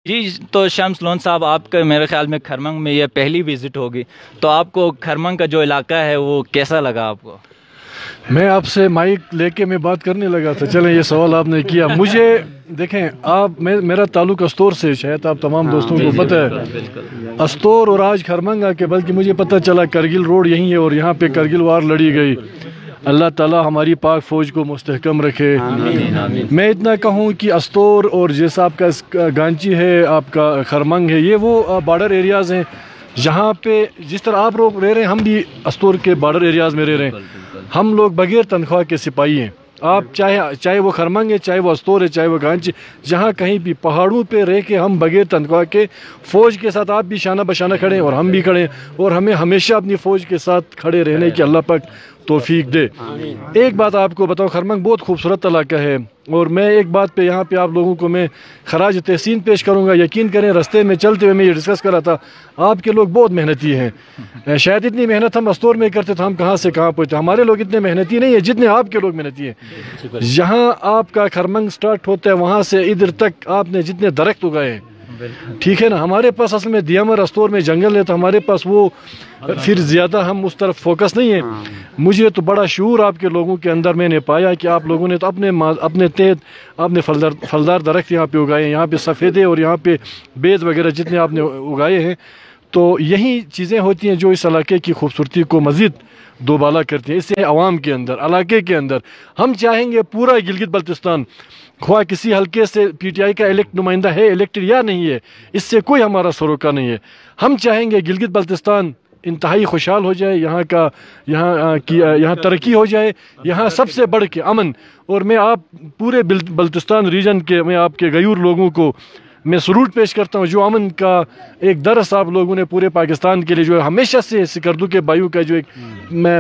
جی تو شمس لون صاحب، آپ کا میرے خیال میں کھرمنگ میں یہ پہلی وزٹ ہوگی، تو آپ کو کھرمنگ کا جو علاقہ ہے وہ کیسا لگا آپ کو؟ میں آپ سے مائک لے کے میں بات کرنے لگا تھا، چلیں یہ سوال آپ نے کیا مجھے۔ دیکھیں آپ، میرا تعلق استور سے، شاید آپ تمام دوستوں کو پتہ ہے استور اور آج کھرمنگ آ کے، بلکہ مجھے پتہ چلا کرگل روڈ یہیں ہے اور یہاں پہ کرگل وار لڑی گئی۔ اللہ تعالیٰ ہماری پاک فوج کو مستحکم رکھے۔ میں اتنا کہوں کہ استور اور جیسا آپ کا گانچی ہے، آپ کا کھرمنگ ہے، یہ وہ بارڈر ایریاز ہیں جہاں پہ جس طرح آپ لوگ رہ رہے ہیں، ہم بھی استور کے بارڈر ایریاز میں رہ رہے ہیں۔ ہم لوگ بغیر تنخواہ کے سپاہی ہیں۔ آپ چاہے وہ کھرمنگ ہے، چاہے وہ استور ہے، چاہے وہ گانچی، جہاں کہیں بھی پہاڑوں پہ رہ کے ہم بغیر تنخواہ کے فوج کے ساتھ، آپ بھی شانہ بشانہ کھڑے ہیں اور ہم بھی کھڑے ہیں، اور ہمیں ہمیشہ اپنی فوج کے ساتھ کھڑے رہنے کی اللہ پاک توفیق دے۔ ایک بات آپ کو بتاؤں، کھرمنگ بہت خوبصورت علاقہ ہے، اور میں ایک بات پہ یہاں پہ آپ لوگوں کو میں خراج تحسین پیش کروں گا۔ یقین کریں، رستے میں چلتے ہوئے میں یہ ڈسکس کر رہا تھا، آپ کے لوگ بہت محنتی ہیں۔ شاید اتنی محنت ہم استور میں کرتے تو ہم کہاں سے کہاں پہنچتے۔ ہمارے لوگ اتنے محنتی نہیں ہیں جتنے آپ کے لوگ محنتی ہیں۔ جہاں آپ کا کھرمنگ سٹارٹ ہوتا ہے وہاں سے ادھر تک آپ نے جتنے درخت اگائے ہیں، ٹھیک ہے نا، ہمارے پاس اصل میں دیامر استور میں جنگل ہے، تو ہمارے پاس وہ پھر زیادہ ہم اس طرف فوکس نہیں ہے۔ مجھے تو بڑا شعور آپ کے لوگوں کے اندر میں نے پایا کہ آپ لوگوں نے تو اپنے تحت آپ نے پھلدار درخت یہاں پہ اگائے ہیں، یہاں پہ سفیدے اور یہاں پہ بیز وغیرہ جتنے آپ نے اگائے ہیں، تو یہی چیزیں ہوتی ہیں جو اس علاقے کی خوبصورتی کو مزید دوبالا کرتی ہیں۔ اس سے عوام کے اندر، علاقے کے اندر ہم چاہیں گے پورا گلگت بلتستان، خواہ کسی حلقے سے پی ٹی آئی کا نمائندہ ہے الیکٹڈ یا نہیں ہے، اس سے کوئی ہمارا سروکا نہیں ہے۔ ہم چاہیں گے گلگت بلتستان انتہائی خوشحال ہو جائے، یہاں ترقی ہو جائے، یہاں سب سے بڑھ کے امن۔ اور میں آپ پورے بلتستان ریجن کے، میں آپ کے غیور لوگوں کو میں سلوٹ پیش کرتا ہوں، جو امن کا ایک درس آپ لوگوں نے پورے پاکستان کے لیے، جو ہمیشہ سے سکردو کے بھائیوں کا جو ایک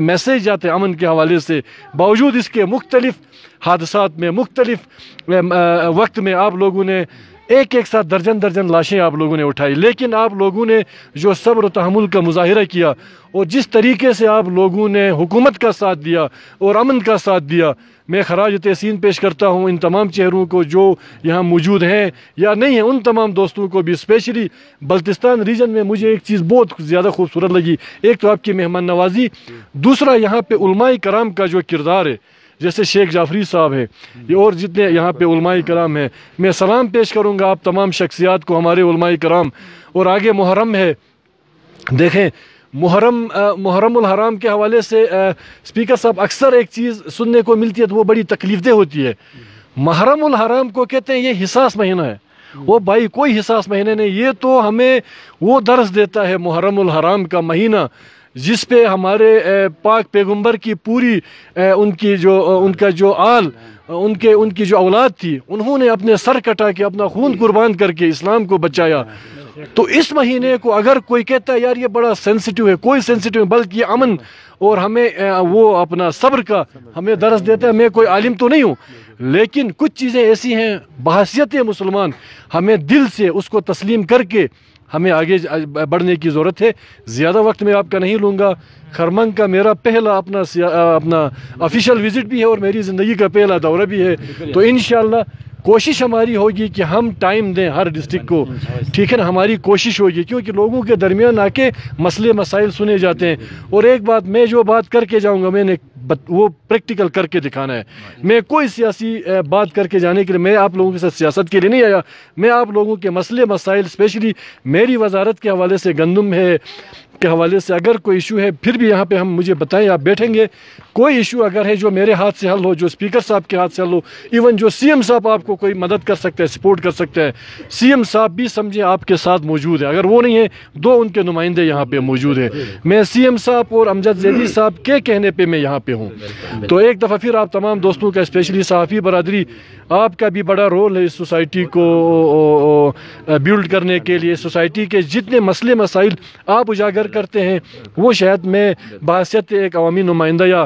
میسیج جاتے ہیں امن کے حوالے سے، باوجود اس کے مختلف حادثات میں، مختلف وقت میں آپ لوگوں نے ایک ساتھ درجن لاشیں آپ لوگوں نے اٹھائی، لیکن آپ لوگوں نے جو صبر و تحمل کا مظاہرہ کیا اور جس طریقے سے آپ لوگوں نے حکومت کا ساتھ دیا اور امن کا ساتھ دیا، میں خراج تحسین پیش کرتا ہوں ان تمام چہروں کو جو یہاں موجود ہیں یا نہیں ہیں، ان تمام دوستوں کو بھی۔ اسپیشلی بلتستان ریجن میں مجھے ایک چیز بہت زیادہ خوبصورت لگی، ایک تو آپ کی مہمان نوازی، دوسرا یہاں پہ علماء کرام کا جو کردار ہے، جیسے شیخ جعفری صاحب ہے اور جتنے یہاں پہ علماء کرام ہیں، میں سلام پیش کروں گا آپ تمام شخصیات کو، ہمارے علماء کرام۔ اور آگے محرم ہے، دیکھیں محرم الحرام کے حوالے سے اسپیکر صاحب اکثر ایک چیز سننے کو ملتی ہے تو وہ بڑی تکلیف دہ ہوتی ہے۔ محرم الحرام کو کہتے ہیں یہ حساس مہینہ ہے، وہ بھائی کوئی حساس مہینہ نہیں، یہ تو ہمیں وہ درس دیتا ہے محرم الحرام کا مہینہ، جس پہ ہمارے پاک پیغمبر کی پوری ان کا جو آل، ان کی جو اولاد تھی، انہوں نے اپنے سر کٹا کے، اپنا خون قربان کر کے اسلام کو بچایا۔ تو اس مہینے کو اگر کوئی کہتا ہے یار یہ بڑا سینسٹیو ہے، کوئی سینسٹیو ہے، بلکہ یہ امن اور ہمیں وہ اپنا صبر کا ہمیں درس دیتا ہے۔ میں کوئی عالم تو نہیں ہوں، لیکن کچھ چیزیں ایسی ہیں بحیثیت مسلمان ہمیں دل سے اس کو تسلیم کر کے ہمیں آگے بڑھنے کی ضرورت ہے۔ زیادہ وقت میں آپ کا نہیں لوں گا۔ کھرمنگ کا میرا پہلا اپنا آفیشیل وزٹ بھی ہے اور میری زندگی کا پہلا دورہ بھی ہے، تو انشاءاللہ کوشش ہماری ہوگی کہ ہم ٹائم دیں ہر ڈسٹرکٹ کو، ٹھیک ہے نا، ہماری کوشش ہوگی، کیونکہ لوگوں کے درمیان آ کے مسئلے مسائل سنے جاتے ہیں۔ اور ایک بات، میں جو بات کر کے جاؤں گا میں نے وہ پریکٹیکل کر کے دکھانا ہے۔ میں کوئی سیاسی بات کر کے جانے کے لیے، میں آپ لوگوں کے ساتھ سیاست کے لیے نہیں آیا، میں آپ لوگوں کے مسئلے مسائل، اسپیشلی میری وزارت کے حوالے سے، گندم ہے کے حوالے سے اگر کوئی ایشو ہے پھر بھی یہاں پہ ہم مجھے بتائیں، آپ بیٹھیں گے، کوئی ایشو اگر ہے جو میرے ہاتھ سے حل ہو، جو اسپیکر صاحب کے ہاتھ سے حل ہو، ایون جو سی ایم صاحب آپ کو کوئی مدد کر سکتے ہیں، سپورٹ کر سکتے ہیں، سی ایم صاحب بھی سمجھیں آپ کے ساتھ موجود ہیں، اگر وہ نہیں ہیں دو ان کے نمائندے یہاں پہ موجود ہیں۔ میں سی ایم صاحب اور امجد زیدی صاحب کے کہنے پہ میں یہاں پہ ہوں۔ تو ایک دفعہ پھر آپ تمام دوستوں کا، اسپیشلی صحافی برادری، آپ کا بھی بڑا رول ہے اس سوسائٹی کو بیلڈ کرنے کے لیے۔ سوسائٹی کے جتنے مسئلے مسائل آپ اجاگر کرتے ہیں، وہ شاید میں بحیثیت ایک عوامی نمائندہ یا